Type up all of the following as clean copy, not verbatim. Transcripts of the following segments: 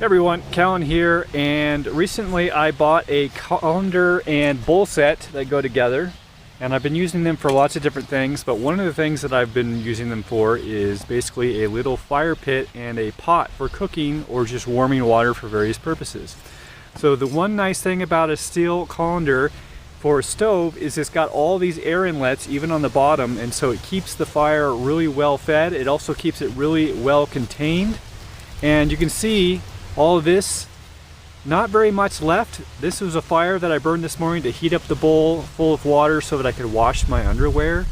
Hey everyone, Cahlen here, and recently I bought a colander and bowl set that go together, and I've been using them for lots of different things, but one of the things that I've been using them for is basically a little fire pit and a pot for cooking or just warming water for various purposes. So the one nice thing about a steel colander for a stove is it's got all these air inlets even on the bottom, and so it keeps the fire really well fed. It also keeps it really well contained, and you can see all of this, not very much left. This was a fire that I burned this morning to heat up the bowl full of water so that I could wash my underwear.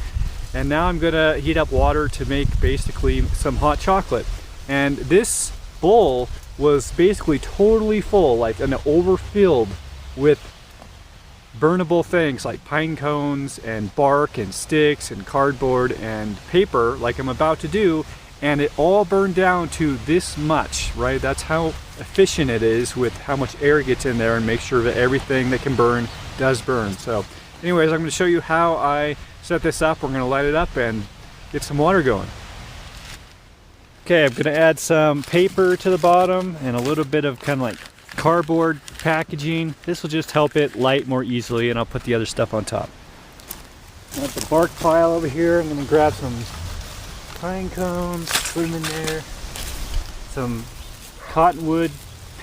And now I'm gonna heat up water to make basically some hot chocolate. And this bowl was basically totally full, like an overfilled with burnable things like pine cones and bark and sticks and cardboard and paper, like I'm about to do. And it all burned down to this much, right? That's how efficient it is with how much air gets in there, and make sure that everything that can burn does burn. So anyways, I'm going to show you how I set this up. We're going to light it up and get some water going. Okay, I'm going to add some paper to the bottom and a little bit of kind of like cardboard packaging. This will just help it light more easily, and I'll put the other stuff on top. I have the bark pile over here. I'm going to grab some pine cones, put them in there, some cottonwood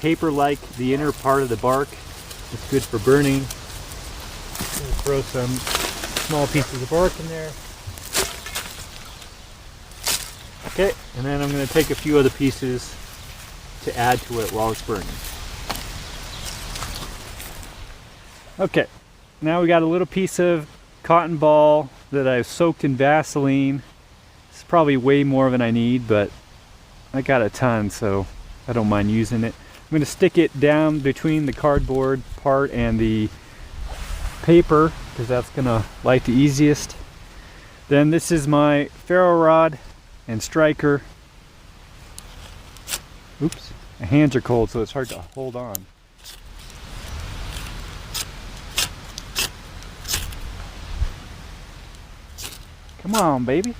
paper, like the inner part of the bark. It's good for burning. Throw some small pieces of bark in there. Okay, and then I'm going to take a few other pieces to add to it while it's burning. Okay, now we got a little piece of cotton ball that I've soaked in Vaseline. Probably way more than I need, but I got a ton, so I don't mind using it. I'm going to stick it down between the cardboard part and the paper because that's going to light the easiest. Then this is my ferro rod and striker. Oops, my hands are cold, so it's hard to hold on. Come on, baby.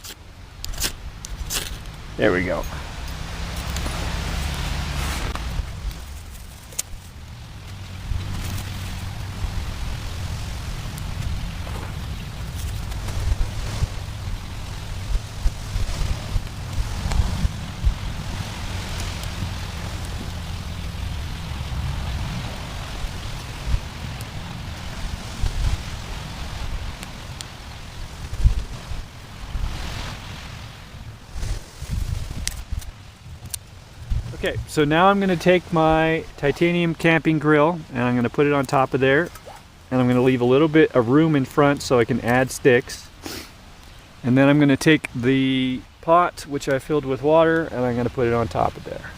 There we go. Okay, so now I'm going to take my titanium camping grill and I'm going to put it on top of there, and I'm going to leave a little bit of room in front so I can add sticks. And then I'm going to take the pot, which I filled with water, and I'm going to put it on top of there.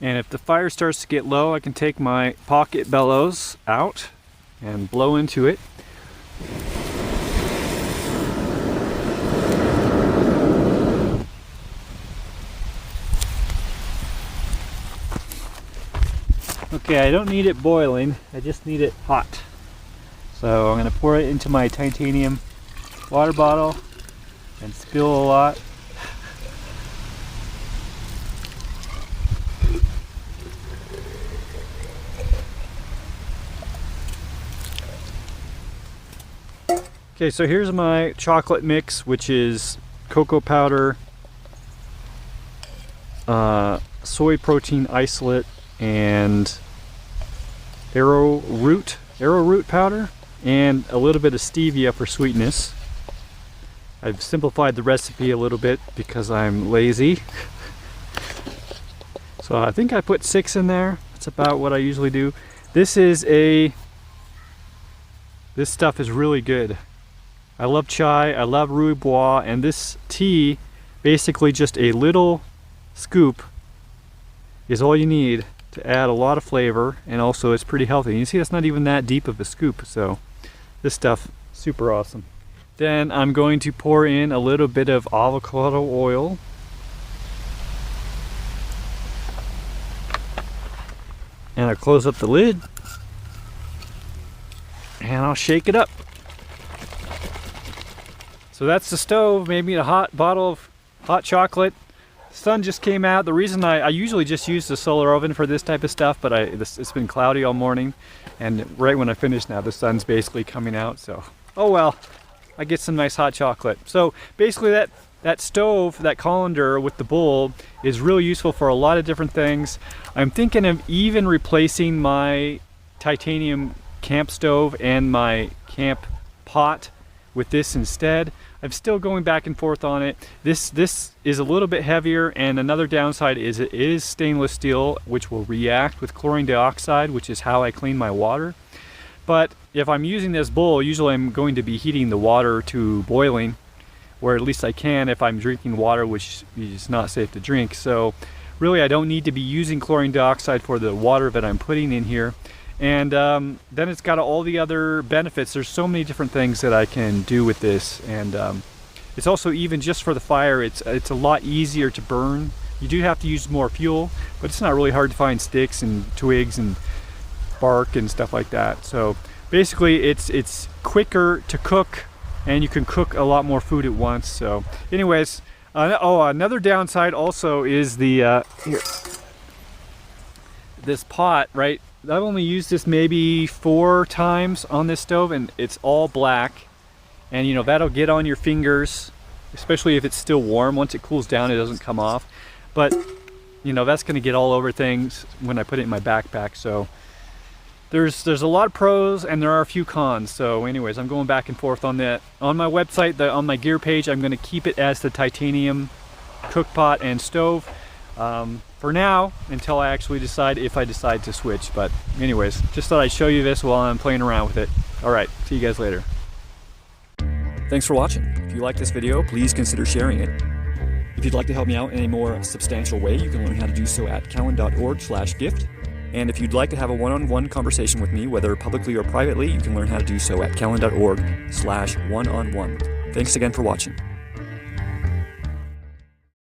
And if the fire starts to get low, I can take my pocket bellows out and blow into it. Okay, I don't need it boiling, I just need it hot. So I'm going to pour it into my titanium water bottle and spill a lot. Okay, so here's my chocolate mix, which is cocoa powder, soy protein isolate, and arrowroot powder, and a little bit of stevia for sweetness. I've simplified the recipe a little bit because I'm lazy. So I think I put 6 in there. That's about what I usually do. This stuff is really good. I love chai, I love rhubarb, and this tea, basically just a little scoop is all you need to add a lot of flavor, and also it's pretty healthy. You see, it's not even that deep of a scoop, so this stuff, super awesome. Then I'm going to pour in a little bit of avocado oil. And I'll close up the lid and I'll shake it up. So that's the stove. Made me a hot bottle of hot chocolate. Sun just came out. The reason I usually just use the solar oven for this type of stuff, but it's been cloudy all morning, and right when I finish now, the sun's basically coming out. So, oh well, I get some nice hot chocolate. So basically, that stove, that colander with the bowl, is really useful for a lot of different things. I'm thinking of even replacing my titanium camp stove and my camp pot with this instead. I'm still going back and forth on it. This is a little bit heavier, and another downside is it is stainless steel, which will react with chlorine dioxide, which is how I clean my water. But if I'm using this bowl, usually I'm going to be heating the water to boiling, or at least I can if I'm drinking water which is not safe to drink. So really I don't need to be using chlorine dioxide for the water that I'm putting in here. And then it's got all the other benefits. There's so many different things that I can do with this, and it's also, even just for the fire, it's a lot easier to burn. You do have to use more fuel, but it's not really hard to find sticks and twigs and bark and stuff like that. So basically it's quicker to cook, and you can cook a lot more food at once. So anyways, another downside also is the this pot, right? I've only used this maybe 4 times on this stove, and it's all black, and you know, that'll get on your fingers, especially if it's still warm. Once it cools down, it doesn't come off, but you know, that's going to get all over things when I put it in my backpack. So there's a lot of pros and there are a few cons. So anyways, I'm going back and forth on that. On my website, on my gear page, I'm going to keep it as the titanium cook pot and stove for now, until I actually decide, if I decide to switch. But anyways, just thought I'd show you this while I'm playing around with it. All right, see you guys later. Thanks for watching. If you like this video, please consider sharing it. If you'd like to help me out in a more substantial way, you can learn how to do so at cahlen.org/gift. And if you'd like to have a one-on-one conversation with me, whether publicly or privately, you can learn how to do so at cahlen.org/one-on-one. Thanks again for watching.